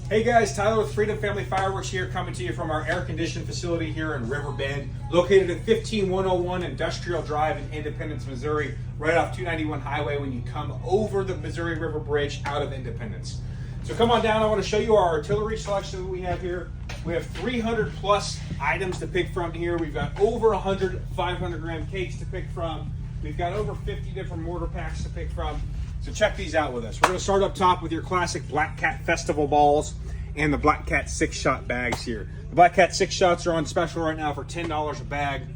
Hey guys, Tyler with Freedom Family Fireworks here, coming to you from our air-conditioned facility here in River Bend, located at 15101 Industrial Drive in Independence, Missouri, right off 291 Highway when you come over the Missouri River Bridge out of Independence. So come on down, I want to show you our artillery selection that we have here. We have 300 plus items to pick from here. We've got over 100 500-gram cakes to pick from. We've got over 50 different mortar packs to pick from. So check these out with us. We're going to start up top with your classic Black Cat Festival balls and the Black Cat 6-shot bags here. The Black Cat 6 shots are on special right now for $10 a bag.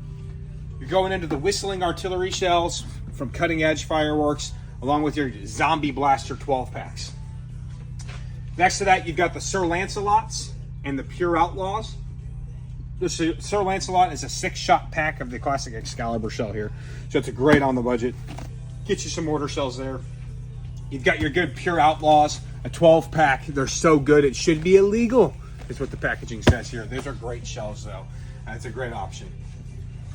You're going into the Whistling artillery shells from Cutting Edge Fireworks, along with your Zombie Blaster 12 packs. Next to that, you've got the Sir Lancelots and the Pure Outlaws. The Sir Lancelot is a 6-shot pack of the classic Excalibur shell here, so it's a great on the budget. Get you some mortar shells there. You've got your good Pure Outlaws, a 12 pack. They're so good it should be illegal, is what the packaging says here. Those are great shells though. It's a great option.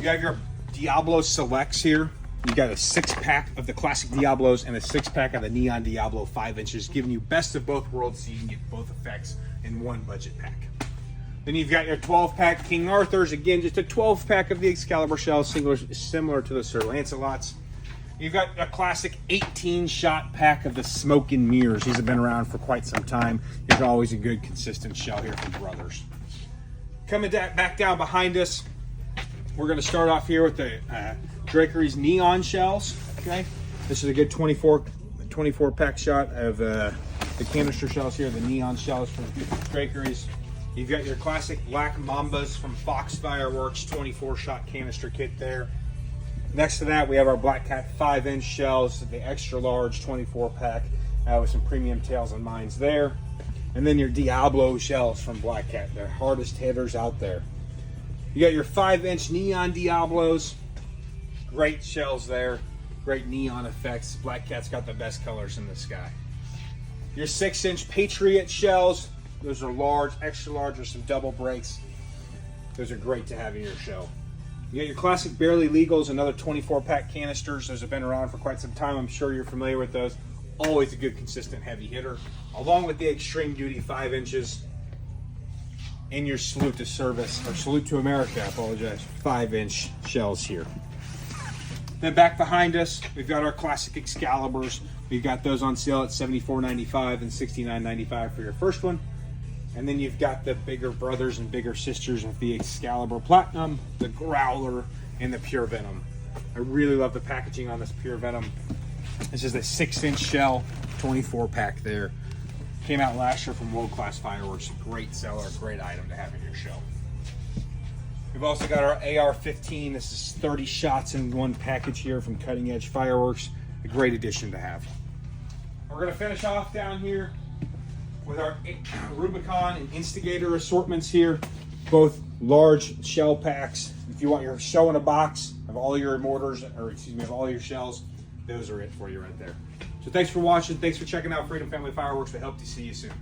You have your Diablo Selects here. You got a 6-pack of the classic Diablos and a 6-pack of the Neon Diablo 5 inches, giving you best of both worlds so you can get both effects in one budget pack. Then you've got your 12-pack King Arthurs, again just a 12-pack of the Excalibur shells, similar to the Sir Lancelots. You've got a classic 18-shot pack of the Smoke and Mirrors. These have been around for quite some time. There's always a good consistent shell here from Brothers. Coming back down behind us, we're going to start off here with the Drakery's Neon shells. Okay, this is a good 24 pack shot of the canister shells here, the Neon shells from Drakery's. You've got your classic Black Mambas from Fox Fireworks, 24-shot canister kit there. Next to that, we have our Black Cat 5-inch shells, the extra large 24-pack with some premium tails and mines there. And then your Diablo shells from Black Cat, they're hardest hitters out there. You got your 5-inch Neon Diablos, great shells there, great neon effects. Black Cat's got the best colors in the sky. Your 6-inch Patriot shells, those are large, extra large with some double breaks. Those are great to have in your show. You got your classic Barely Legals, another 24-pack canisters. Those have been around for quite some time. I'm sure you're familiar with those. Always a good, consistent, heavy hitter. Along with the Extreme Duty 5 inches and your Salute to Service, or Salute to America, I apologize, 5-inch shells here. Then back behind us, we've got our classic Excaliburs. We've got those on sale at $74.95 and $69.95 for your first one. And then you've got the bigger brothers and bigger sisters of the Excalibur Platinum, the Growler, and the Pure Venom. I really love the packaging on this Pure Venom. This is the 6-inch shell, 24-pack there. Came out last year from World Class Fireworks. Great seller, great item to have in your show. We've also got our AR-15. This is 30 shots in one package here from Cutting Edge Fireworks. A great addition to have. We're going to finish off down here with our Rubicon and Instigator assortments here, both large shell packs. If you want your show in a box of all your mortars, or excuse me, of all your shells, those are it for you right there. So thanks for watching. Thanks for checking out Freedom Family Fireworks. We hope to see you soon.